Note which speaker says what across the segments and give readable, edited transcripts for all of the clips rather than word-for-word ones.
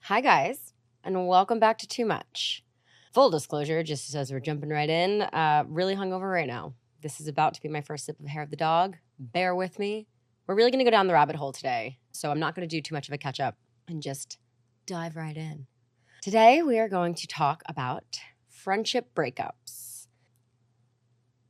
Speaker 1: Hi, guys, and welcome back to Too Much. Full disclosure, just as we're jumping right in, really hungover right now. This is about to be my first sip of hair of the dog. Bear with me. We're really going to go down the rabbit hole today, so I'm not going to do too much of a catch up and just dive right in. Today, we are going to talk about friendship breakups.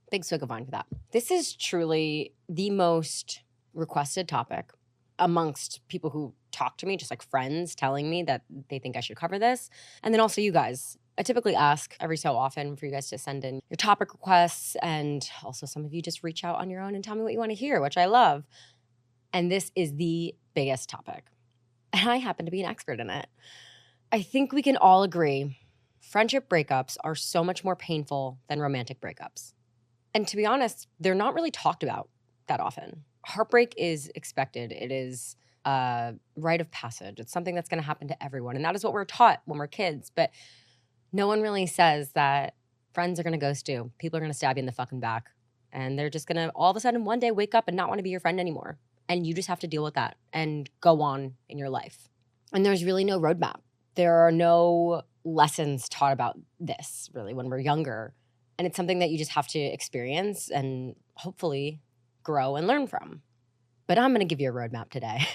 Speaker 1: Big swig of wine for that. This is truly the most requested topic amongst people who talk to me, just like friends telling me that they think I should cover this. And then also you guys. I typically ask every so often for you guys to send in your topic requests, and also some of you just reach out on your own and tell me what you want to hear, which I love. And this is the biggest topic. And I happen to be an expert in it. I think we can all agree friendship breakups are so much more painful than romantic breakups. And to be honest, they're not really talked about that often. Heartbreak is expected. It is a rite of passage. It's something that's going to happen to everyone. And that is what we're taught when we're kids. But no one really says that friends are going to ghost you. People are going to stab you in the fucking back. And they're just going to all of a sudden one day wake up and not want to be your friend anymore. And you just have to deal with that and go on in your life. And there's really no roadmap. There are no lessons taught about this really when we're younger. And it's something that you just have to experience and hopefully grow and learn from. But I'm going to give you a roadmap today.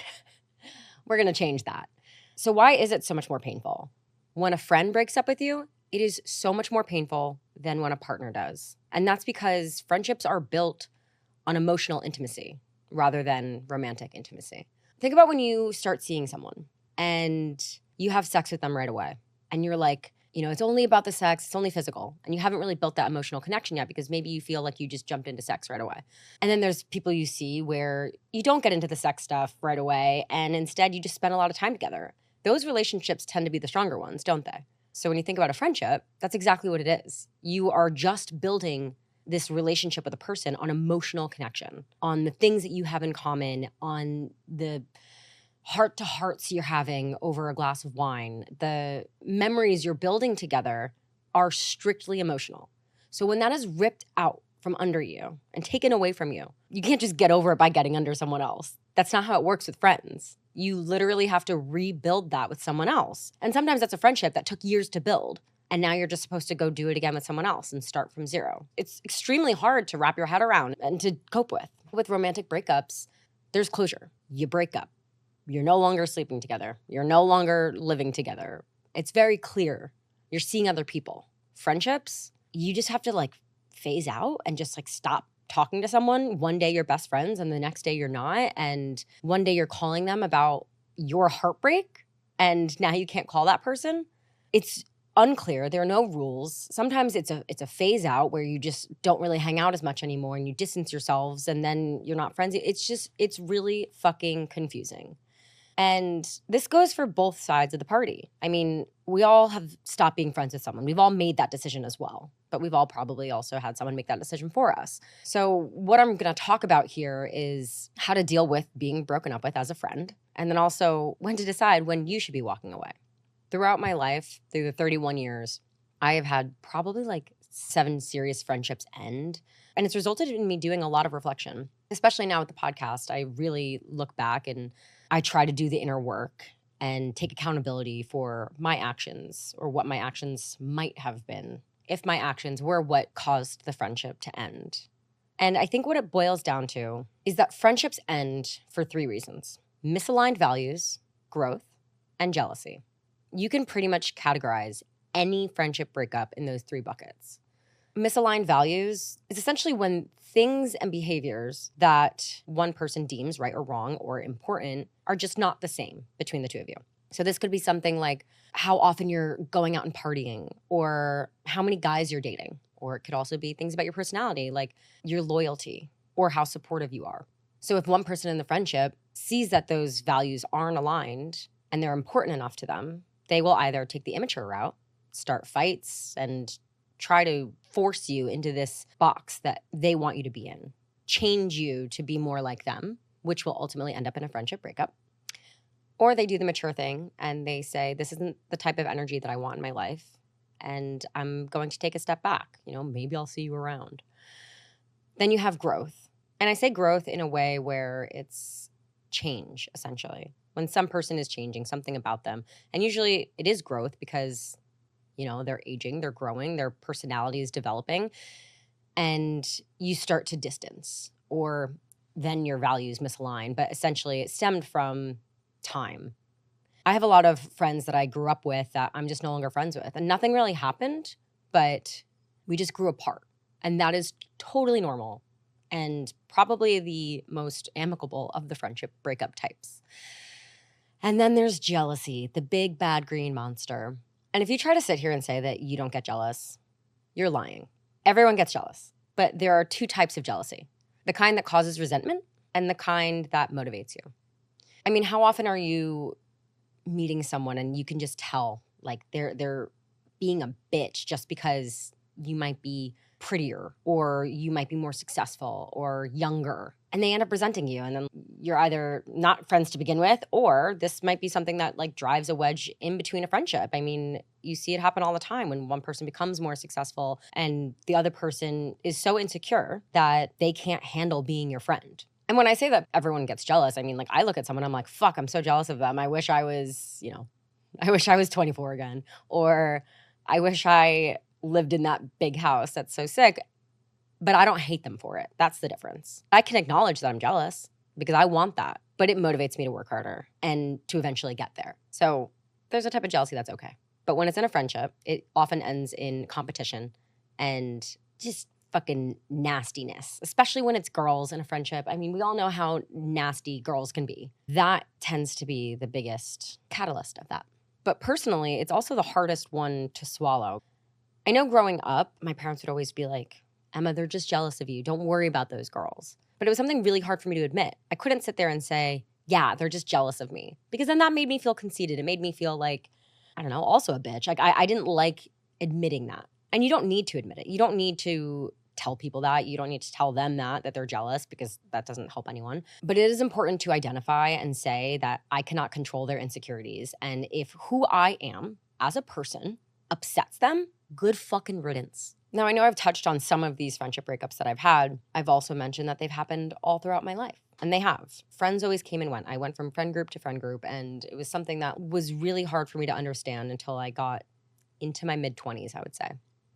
Speaker 1: We're going to change that. So why is it so much more painful? When a friend breaks up with you, it is so much more painful than when a partner does. And that's because friendships are built on emotional intimacy rather than romantic intimacy. Think about when you start seeing someone and you have sex with them right away. And you're like, it's only about the sex, it's only physical. And you haven't really built that emotional connection yet because maybe you feel like you just jumped into sex right away. And then there's people you see where you don't get into the sex stuff right away. And instead you just spend a lot of time together. Those relationships tend to be the stronger ones, don't they? So when you think about a friendship, that's exactly what it is. You are just building this relationship with a person on emotional connection, on the things that you have in common, on the heart-to-hearts you're having over a glass of wine. The memories you're building together are strictly emotional. So when that is ripped out from under you and taken away from you, you can't just get over it by getting under someone else. That's not how it works with friends. You literally have to rebuild that with someone else. And sometimes that's a friendship that took years to build. And now you're just supposed to go do it again with someone else and start from zero. It's extremely hard to wrap your head around and to cope with. With romantic breakups, there's closure. You break up. You're no longer sleeping together. You're no longer living together. It's very clear. You're seeing other people. Friendships, you just have to phase out and just stop talking to someone. One day you're best friends and the next day you're not. And one day you're calling them about your heartbreak and now you can't call that person. It's unclear. There are no rules. Sometimes it's a phase out where you just don't really hang out as much anymore and you distance yourselves and then you're not friends. It's really fucking confusing. And this goes for both sides of the party. I mean, we all have stopped being friends with someone. We've all made that decision as well. But we've all probably also had someone make that decision for us. So what I'm going to talk about here is how to deal with being broken up with as a friend. And then also when to decide when you should be walking away. Throughout my life, through the 31 years, I have had probably 7 serious friendships end. And it's resulted in me doing a lot of reflection, especially now with the podcast. I really look back and I try to do the inner work and take accountability for my actions or what my actions might have been if my actions were what caused the friendship to end. And I think what it boils down to is that friendships end for 3 reasons: misaligned values, growth, and jealousy. You can pretty much categorize any friendship breakup in those 3 buckets. Misaligned values is essentially when things and behaviors that one person deems right or wrong or important are just not the same between the two of you. So this could be something like how often you're going out and partying or how many guys you're dating. Or it could also be things about your personality, like your loyalty or how supportive you are. So if one person in the friendship sees that those values aren't aligned and they're important enough to them, they will either take the immature route, start fights, and try to force you into this box that they want you to be in, change you to be more like them, which will ultimately end up in a friendship breakup. Or they do the mature thing and they say, this isn't the type of energy that I want in my life, and I'm going to take a step back. Maybe I'll see you around. Then you have growth. And I say growth in a way where it's change, essentially. when some person is changing, something about them. And usually it is growth because, they're aging, they're growing, their personality is developing, and you start to distance, or then your values misalign. But essentially it stemmed from time. I have a lot of friends that I grew up with that I'm just no longer friends with, and nothing really happened, but we just grew apart. And that is totally normal and probably the most amicable of the friendship breakup types. And then there's jealousy, the big bad green monster. And if you try to sit here and say that you don't get jealous, you're lying. Everyone gets jealous, but there are two types of jealousy: the kind that causes resentment and the kind that motivates you. I mean, how often are you meeting someone and you can just tell like they're being a bitch just because you might be prettier or you might be more successful or younger, and they end up resenting you, and then you're either not friends to begin with, or this might be something that like drives a wedge in between a friendship. I mean, you see it happen all the time when one person becomes more successful and the other person is so insecure that they can't handle being your friend. And when I say that everyone gets jealous, I mean, like, I look at someone, I'm like, fuck, I'm so jealous of them. I wish I was, I wish I was 24 again. Or I wish I lived in that big house. That's so sick. But I don't hate them for it. That's the difference. I can acknowledge that I'm jealous because I want that, but it motivates me to work harder and to eventually get there. So there's a type of jealousy that's okay. But when it's in a friendship, it often ends in competition and just fucking nastiness, especially when it's girls in a friendship. I mean, we all know how nasty girls can be. That tends to be the biggest catalyst of that. But personally, it's also the hardest one to swallow. I know growing up, my parents would always be like, Emma, they're just jealous of you. Don't worry about those girls. But it was something really hard for me to admit. I couldn't sit there and say, yeah, they're just jealous of me. Because then that made me feel conceited. It made me feel like, I don't know, also a bitch. Like I didn't like admitting that. And you don't need to admit it. You don't need to tell people that. You don't need to tell them that they're jealous, because that doesn't help anyone. But it is important to identify and say that I cannot control their insecurities. And if who I am as a person upsets them, good fucking riddance. Now, I know I've touched on some of these friendship breakups that I've had. I've also mentioned that they've happened all throughout my life. And they have. Friends always came and went. I went from friend group to friend group, and it was something that was really hard for me to understand until I got into my mid-20s, I would say.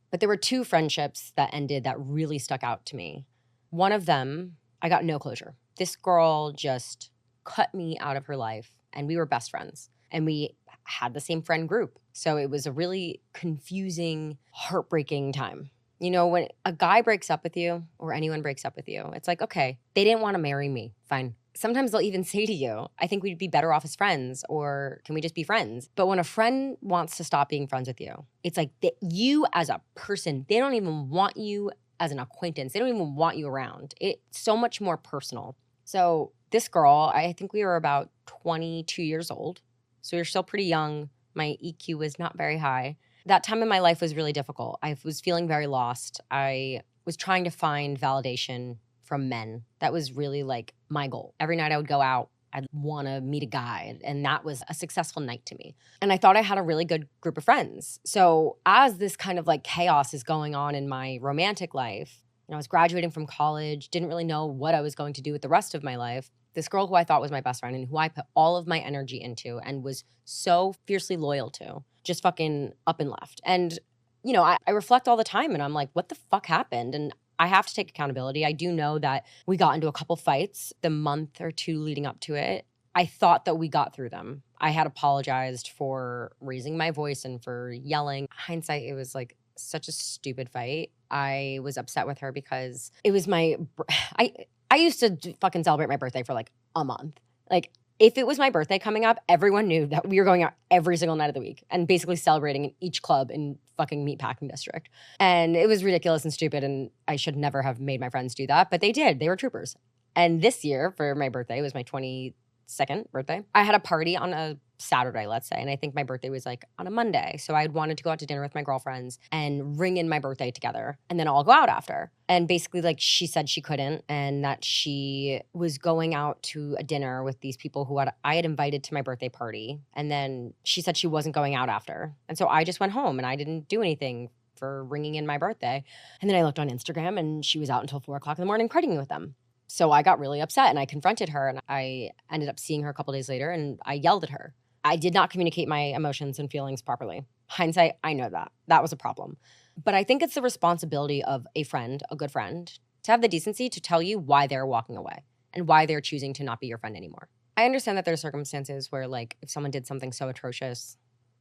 Speaker 1: But there were two friendships that ended that really stuck out to me. One of them, I got no closure. This girl just cut me out of her life, and we were best friends. And we had the same friend group. So it was a really confusing, heartbreaking time. You know, when a guy breaks up with you, or anyone breaks up with you, it's like, okay, they didn't want to marry me. Fine. Sometimes they'll even say to you, I think we'd be better off as friends, or can we just be friends? But when a friend wants to stop being friends with you, it's like you as a person, they don't even want you as an acquaintance. They don't even want you around. It's so much more personal. So this girl, I think we were about 22 years old. So we were still pretty young. My EQ was not very high. That time in my life was really difficult. I was feeling very lost. I was trying to find validation from men. That was really like my goal. Every night I would go out, I'd want to meet a guy, and that was a successful night to me. And I thought I had a really good group of friends. So as this kind of like chaos is going on in my romantic life, I was graduating from college, didn't really know what I was going to do with the rest of my life. This girl who I thought was my best friend and who I put all of my energy into and was so fiercely loyal to, just fucking up and left. And, I reflect all the time, and I'm like, what the fuck happened? And I have to take accountability. I do know that we got into a couple fights the month or two leading up to it. I thought that we got through them. I had apologized for raising my voice and for yelling. Hindsight, it was like such a stupid fight. I was upset with her because it was I used to fucking celebrate my birthday for like a month. Like, if it was my birthday coming up, everyone knew that we were going out every single night of the week and basically celebrating in each club in fucking meatpacking district. And it was ridiculous and stupid, and I should never have made my friends do that, but they did. They were troopers. And this year, for my birthday, it was my 22nd birthday, I had a party on a Saturday, let's say, and I think my birthday was like on a Monday. So I had wanted to go out to dinner with my girlfriends and ring in my birthday together, and then all go out after. And basically, like, she said she couldn't, and that she was going out to a dinner with these people who I had invited to my birthday party. And then she said she wasn't going out after. And so I just went home and I didn't do anything for ringing in my birthday. And then I looked on Instagram and she was out until 4 o'clock in the morning partying with them. So I got really upset and I confronted her, and I ended up seeing her a couple days later and I yelled at her. I did not communicate my emotions and feelings properly. Hindsight, I know that. That was a problem. But I think it's the responsibility of a friend, a good friend, to have the decency to tell you why they're walking away and why they're choosing to not be your friend anymore. I understand that there are circumstances where, like, if someone did something so atrocious,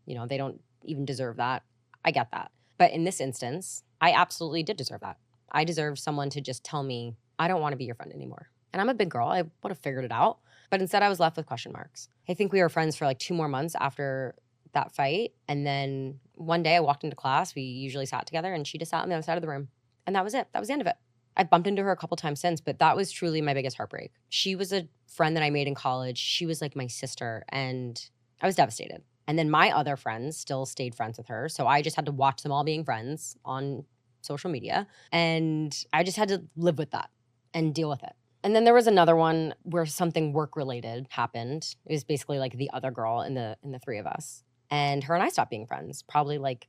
Speaker 1: they don't even deserve that. I get that. But in this instance, I absolutely did deserve that. I deserve someone to just tell me, I don't want to be your friend anymore. And I'm a big girl. I would have figured it out. But instead, I was left with question marks. I think we were friends for like 2 more months after that fight. And then one day I walked into class. We usually sat together and she just sat on the other side of the room. And that was it. That was the end of it. I bumped into her a couple times since, but that was truly my biggest heartbreak. She was a friend that I made in college. She was like my sister, and I was devastated. And then my other friends still stayed friends with her. So I just had to watch them all being friends on social media. And I just had to live with that and deal with it. And then there was another one where something work-related happened. It was basically like the other girl in the 3 of us. And her and I stopped being friends, probably like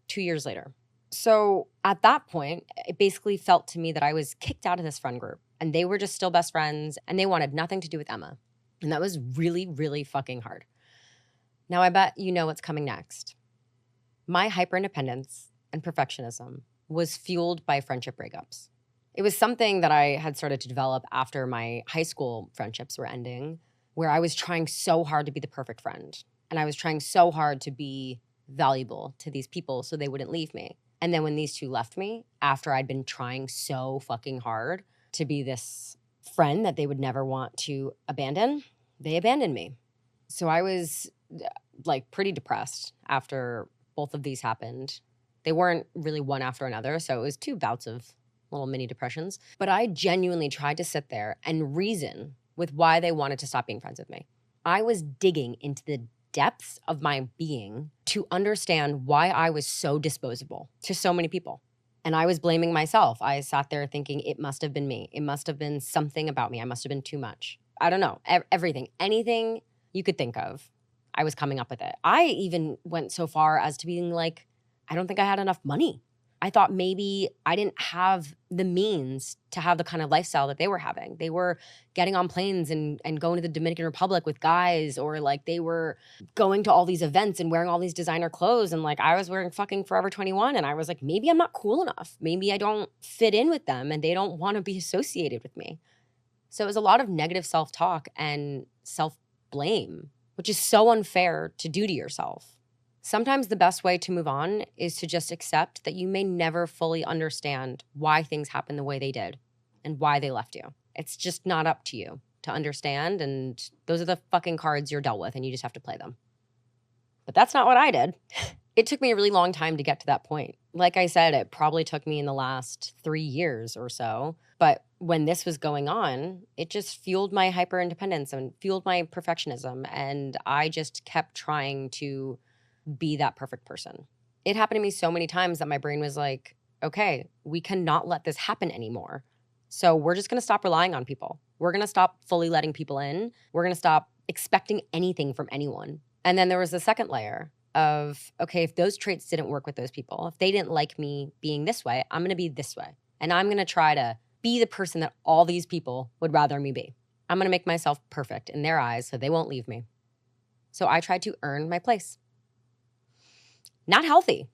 Speaker 1: 2 years later. So at that point, it basically felt to me that I was kicked out of this friend group and they were just still best friends and they wanted nothing to do with Emma. And that was really, really fucking hard. Now I bet you know what's coming next. My hyper-independence and perfectionism was fueled by friendship breakups. It was something that I had started to develop after my high school friendships were ending, where I was trying so hard to be the perfect friend. And I was trying so hard to be valuable to these people so they wouldn't leave me. And then when these two left me, after I'd been trying so fucking hard to be this friend that they would never want to abandon, they abandoned me. So I was like pretty depressed after both of these happened. They weren't really one after another, so it was 2 bouts of little mini depressions. But I genuinely tried to sit there and reason with why they wanted to stop being friends with me. I was digging into the depths of my being to understand why I was so disposable to so many people. And I was blaming myself. I sat there thinking it must have been me. It must have been something about me. I must have been too much. I don't know. Everything, anything you could think of, I was coming up with it. I even went so far as to being like, I don't think I had enough money. I thought maybe I didn't have the means to have the kind of lifestyle that they were having. They were getting on planes and going to the Dominican Republic with guys, or like they were going to all these events and wearing all these designer clothes. And like I was wearing fucking Forever 21. And I was like, maybe I'm not cool enough. Maybe I don't fit in with them and they don't want to be associated with me. So it was a lot of negative self-talk and self-blame, which is so unfair to do to yourself. Sometimes the best way to move on is to just accept that you may never fully understand why things happened the way they did and why they left you. It's just not up to you to understand, and those are the fucking cards you're dealt with, and you just have to play them. But that's not what I did. It took me a really long time to get to that point. Like I said, it probably took me in the last 3 years or so. But when this was going on, it just fueled my hyper-independence and fueled my perfectionism. And I just kept trying to be that perfect person. It happened to me so many times that my brain was like, okay, we cannot let this happen anymore. So we're just going to stop relying on people. We're going to stop fully letting people in. We're going to stop expecting anything from anyone. And then there was the second layer of, okay, if those traits didn't work with those people, if they didn't like me being this way, I'm going to be this way. And I'm going to try to be the person that all these people would rather me be. I'm going to make myself perfect in their eyes so they won't leave me. So I tried to earn my place. Not healthy,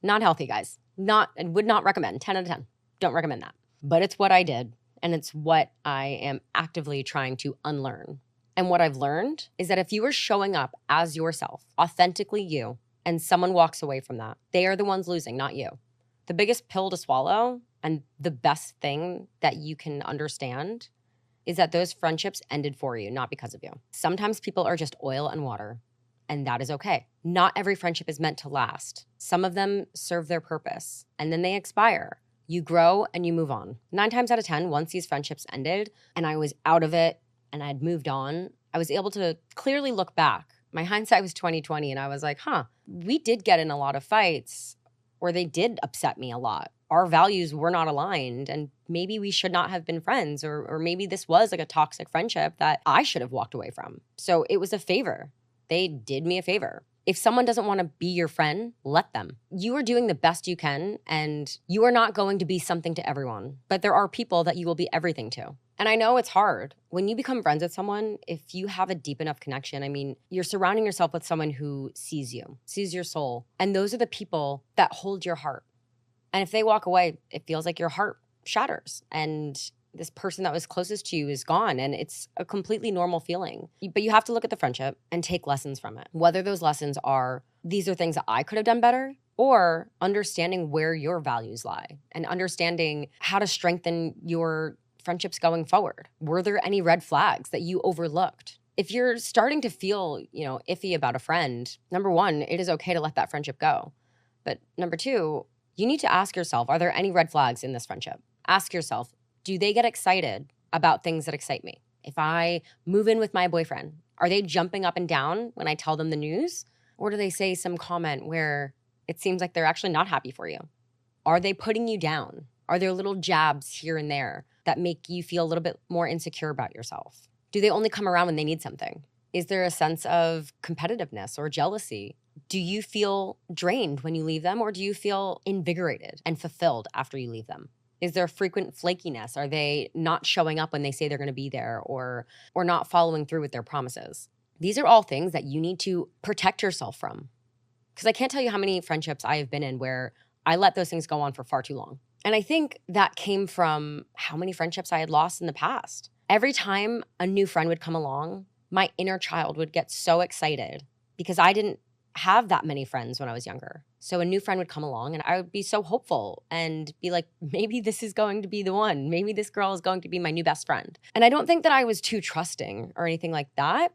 Speaker 1: guys. Would not recommend. 10 out of 10. Don't recommend that. But it's what I did, and it's what I am actively trying to unlearn. And what I've learned is that if you are showing up as yourself, authentically you, and someone walks away from that, they are the ones losing, not you. The biggest pill to swallow and the best thing that you can understand is that those friendships ended for you, not because of you. Sometimes people are just oil and water. And that is okay. Not every friendship is meant to last. Some of them serve their purpose and then they expire. You grow and you move on. 9 times out of 10, once these friendships ended and I was out of it and I'd moved on, I was able to clearly look back. My hindsight was 20/20 and I was like, we did get in a lot of fights, or they did upset me a lot. Our values were not aligned and maybe we should not have been friends, or maybe this was like a toxic friendship that I should have walked away from. So it was a favor. They did me a favor. If someone doesn't want to be your friend, let them. You are doing the best you can, and you are not going to be something to everyone. But there are people that you will be everything to. And I know it's hard. When you become friends with someone, if you have a deep enough connection, I mean, you're surrounding yourself with someone who sees you, sees your soul. And those are the people that hold your heart. And if they walk away, it feels like your heart shatters. And this person that was closest to you is gone, and it's a completely normal feeling. But you have to look at the friendship and take lessons from it. Whether those lessons are, these are things that I could have done better, or understanding where your values lie and understanding how to strengthen your friendships going forward. Were there any red flags that you overlooked? If you're starting to feel, iffy about a friend, number one, it is okay to let that friendship go. But number two, you need to ask yourself, are there any red flags in this friendship? Ask yourself, do they get excited about things that excite me? If I move in with my boyfriend, are they jumping up and down when I tell them the news? Or do they say some comment where it seems like they're actually not happy for you? Are they putting you down? Are there little jabs here and there that make you feel a little bit more insecure about yourself? Do they only come around when they need something? Is there a sense of competitiveness or jealousy? Do you feel drained when you leave them, or do you feel invigorated and fulfilled after you leave them? Is there frequent flakiness? Are they not showing up when they say they're going to be there, or not following through with their promises? These are all things that you need to protect yourself from. Because I can't tell you how many friendships I have been in where I let those things go on for far too long. And I think that came from how many friendships I had lost in the past. Every time a new friend would come along, my inner child would get so excited because I didn't have that many friends when I was younger. So a new friend would come along and I would be so hopeful and be like, maybe this is going to be the one. Maybe this girl is going to be my new best friend. And I don't think that I was too trusting or anything like that,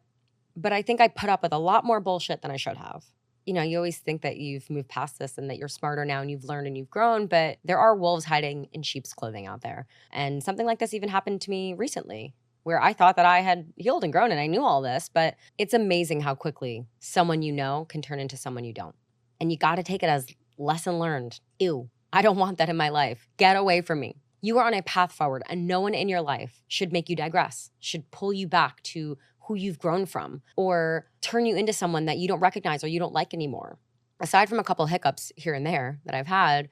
Speaker 1: but I think I put up with a lot more bullshit than I should have. You always think that you've moved past this and that you're smarter now and you've learned and you've grown, but there are wolves hiding in sheep's clothing out there. And something like this even happened to me recently, where I thought that I had healed and grown and I knew all this, but it's amazing how quickly someone you know can turn into someone you don't. And you got to take it as lesson learned. Ew, I don't want that in my life. Get away from me. You are on a path forward, and no one in your life should make you digress, should pull you back to who you've grown from, or turn you into someone that you don't recognize or you don't like anymore. Aside from a couple hiccups here and there that I've had,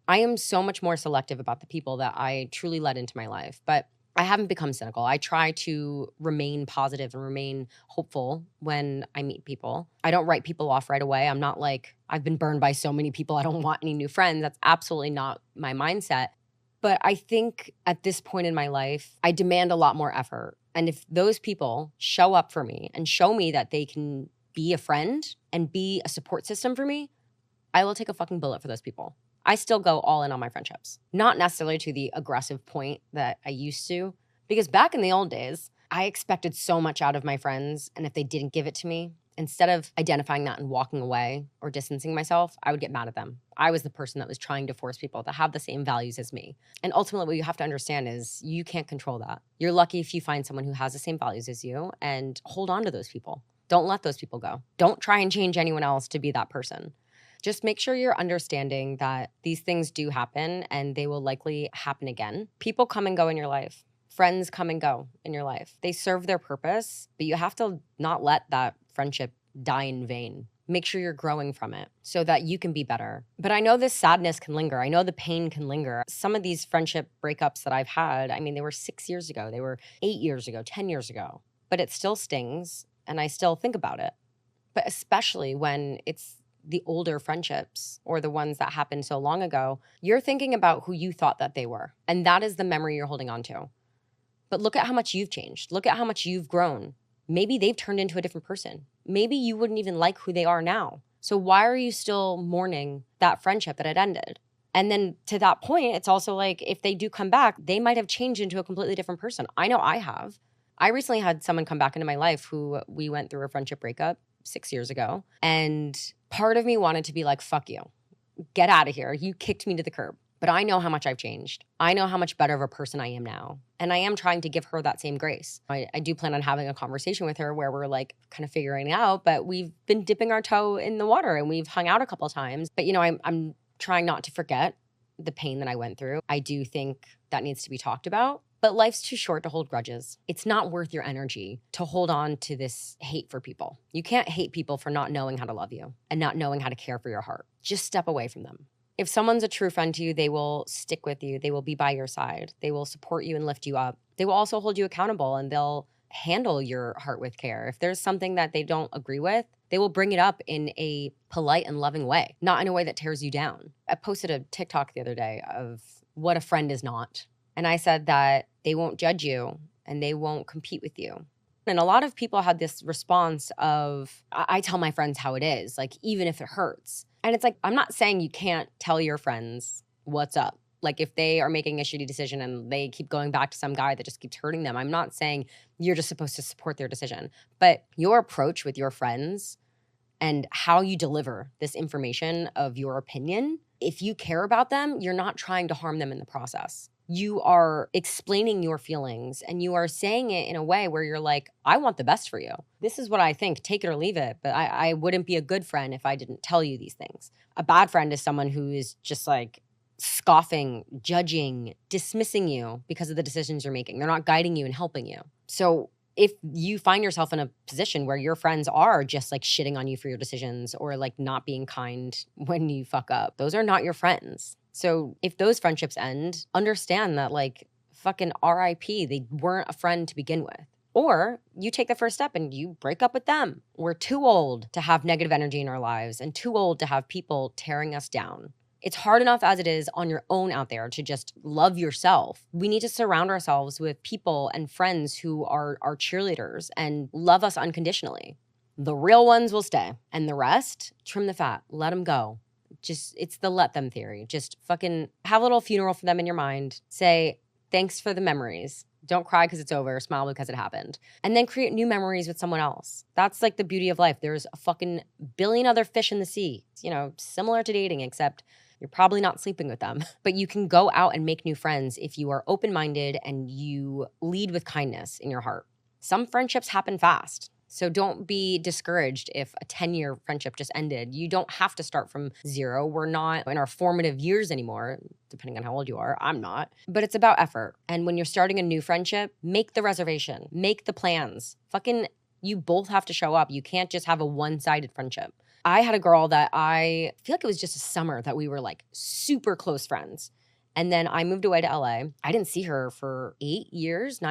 Speaker 1: I am so much more selective about the people that I truly let into my life. But I haven't become cynical. I try to remain positive and remain hopeful when I meet people. I don't write people off right away. I'm not like, I've been burned by so many people, I don't want any new friends. That's absolutely not my mindset. But I think at this point in my life, I demand a lot more effort. And if those people show up for me and show me that they can be a friend and be a support system for me, I will take a fucking bullet for those people. I still go all in on my friendships. Not necessarily to the aggressive point that I used to, because back in the old days, I expected so much out of my friends, and if they didn't give it to me, instead of identifying that and walking away or distancing myself, I would get mad at them. I was the person that was trying to force people to have the same values as me. And ultimately, what you have to understand is you can't control that. You're lucky if you find someone who has the same values as you, and hold on to those people. Don't let those people go. Don't try and change anyone else to be that person. Just make sure you're understanding that these things do happen and they will likely happen again. People come and go in your life. Friends come and go in your life. They serve their purpose, but you have to not let that friendship die in vain. Make sure you're growing from it so that you can be better. But I know this sadness can linger. I know the pain can linger. Some of these friendship breakups that I've had, I mean, they were 6 years ago. They were 8 years ago, 10 years ago. But it still stings and I still think about it. But especially when it's the older friendships or the ones that happened so long ago, you're thinking about who you thought that they were. And that is the memory you're holding on to. But look at how much you've changed. Look at how much you've grown. Maybe they've turned into a different person. Maybe you wouldn't even like who they are now. So why are you still mourning that friendship that had ended? And then to that point, it's also like if they do come back, they might have changed into a completely different person. I know I have. I recently had someone come back into my life who we went through a friendship breakup 6 years ago. And part of me wanted to be like, fuck you. Get out of here. You kicked me to the curb. But I know how much I've changed. I know how much better of a person I am now. And I am trying to give her that same grace. I do plan on having a conversation with her where we're like kind of figuring it out, but we've been dipping our toe in the water and we've hung out a couple times. But I'm trying not to forget the pain that I went through. I do think that needs to be talked about. But life's too short to hold grudges. It's not worth your energy to hold on to this hate for people. You can't hate people for not knowing how to love you and not knowing how to care for your heart. Just step away from them. If someone's a true friend to you, they will stick with you. They will be by your side. They will support you and lift you up. They will also hold you accountable, and they'll handle your heart with care. If there's something that they don't agree with, they will bring it up in a polite and loving way, not in a way that tears you down. I posted a TikTok the other day of what a friend is not. And I said that they won't judge you and they won't compete with you. And a lot of people had this response of, I tell my friends how it is, like, even if it hurts. And it's like, I'm not saying you can't tell your friends what's up. Like, if they are making a shitty decision and they keep going back to some guy that just keeps hurting them, I'm not saying you're just supposed to support their decision. But your approach with your friends and how you deliver this information of your opinion, if you care about them, you're not trying to harm them in the process. You are explaining your feelings and you are saying it in a way where you're like, I want the best for you. This is what I think, take it or leave it. But I wouldn't be a good friend if I didn't tell you these things. A bad friend is someone who is just like scoffing, judging, dismissing you because of the decisions you're making. They're not guiding you and helping you. So if you find yourself in a position where your friends are just like shitting on you for your decisions or like not being kind when you fuck up, those are not your friends. So if those friendships end, understand that like fucking RIP, they weren't a friend to begin with. Or you take the first step and you break up with them. We're too old to have negative energy in our lives and too old to have people tearing us down. It's hard enough as it is on your own out there to just love yourself. We need to surround ourselves with people and friends who are our cheerleaders and love us unconditionally. The real ones will stay. And the rest, trim the fat, let them go. It's the let them theory. Just fucking have a little funeral for them in your mind. Say, thanks for the memories. Don't cry because it's over. Smile because it happened. And then create new memories with someone else. That's like the beauty of life. There's a fucking billion other fish in the sea. You know, similar to dating, except you're probably not sleeping with them. But you can go out and make new friends if you are open-minded and you lead with kindness in your heart. Some friendships happen fast. So don't be discouraged if a 10-year friendship just ended. You don't have to start from zero. We're not in our formative years anymore, depending on how old you are. I'm not. But it's about effort. And when you're starting a new friendship, make the reservation. Make the plans. Fucking, you both have to show up. You can't just have a one-sided friendship. I had a girl that I feel like it was just a summer that we were like super close friends. And then I moved away to LA. I didn't see her for 9 years.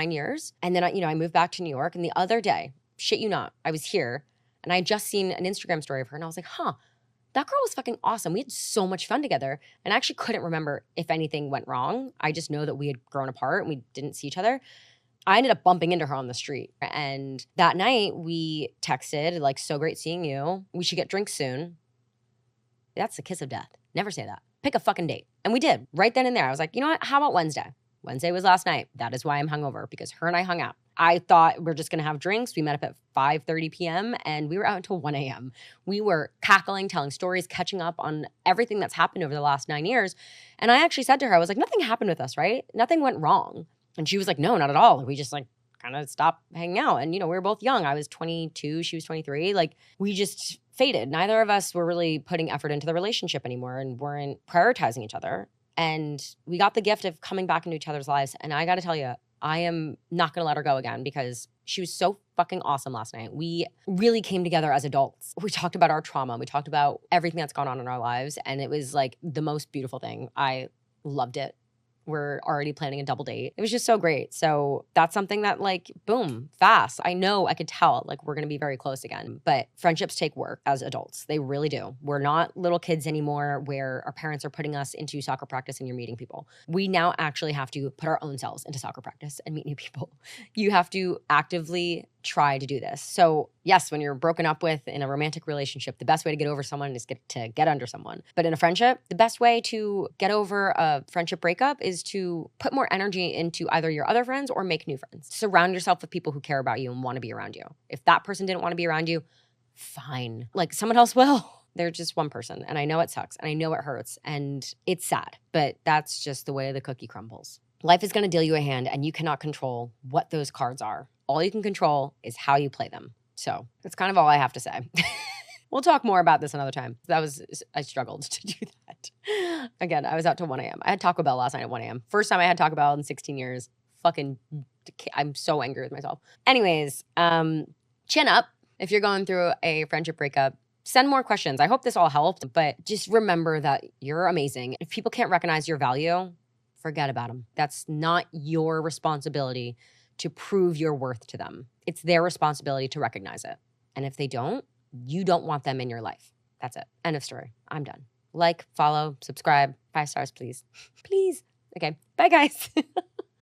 Speaker 1: And then I moved back to New York. And the other day, shit you not, I was here and I had just seen an Instagram story of her and I was like, that girl was fucking awesome. We had so much fun together. And I actually couldn't remember if anything went wrong. I just know that we had grown apart and we didn't see each other. I ended up bumping into her on the street. And that night we texted, like, so great seeing you. We should get drinks soon. That's the kiss of death. Never say that. Pick a fucking date. And we did right then and there. I was like, you know what? How about Wednesday? Wednesday was last night. That is why I'm hungover, because her and I hung out. I thought we're just going to have drinks. We met up at 5:30 p.m. and we were out until 1 a.m. We were cackling, telling stories, catching up on everything that's happened over the last 9 years. And I actually said to her, I was like, nothing happened with us, right? Nothing went wrong. And she was like, no, not at all. We just like kind of stopped hanging out. And, we were both young. I was 22, she was 23. Like, we just faded. Neither of us were really putting effort into the relationship anymore and weren't prioritizing each other. And we got the gift of coming back into each other's lives. And I got to tell you, I am not going to let her go again because she was so fucking awesome last night. We really came together as adults. We talked about our trauma. We talked about everything that's gone on in our lives. And it was like the most beautiful thing. I loved it. We're already planning a double date. It was just so great. So that's something that, like, boom, fast. I know, I could tell, like, we're going to be very close again. But friendships take work as adults. They really do. We're not little kids anymore where our parents are putting us into soccer practice and you're meeting people. We now actually have to put our own selves into soccer practice and meet new people. You have to actively try to do this. So yes, when you're broken up with in a romantic relationship, the best way to get over someone is to get under someone. But in a friendship, the best way to get over a friendship breakup is to put more energy into either your other friends or make new friends. Surround yourself with people who care about you and want to be around you. If that person didn't want to be around you, fine. Like, someone else will. They're just one person. And I know it sucks and I know it hurts and it's sad, but that's just the way the cookie crumbles. Life is going to deal you a hand and you cannot control what those cards are. All you can control is how you play them. So that's kind of all I have to say. We'll talk more about this another time. I struggled to do that. Again, I was out till 1 a.m. I had Taco Bell last night at 1 a.m. First time I had Taco Bell in 16 years. I'm so angry with myself. Anyways, chin up if you're going through a friendship breakup. Send more questions. I hope this all helped, but just remember that you're amazing. If people can't recognize your value, forget about them. That's not your responsibility to prove your worth to them. It's their responsibility to recognize it. And if they don't, you don't want them in your life. That's it. End of story. I'm done. Like, follow, subscribe, 5 stars, please. Please. Okay. Bye, guys.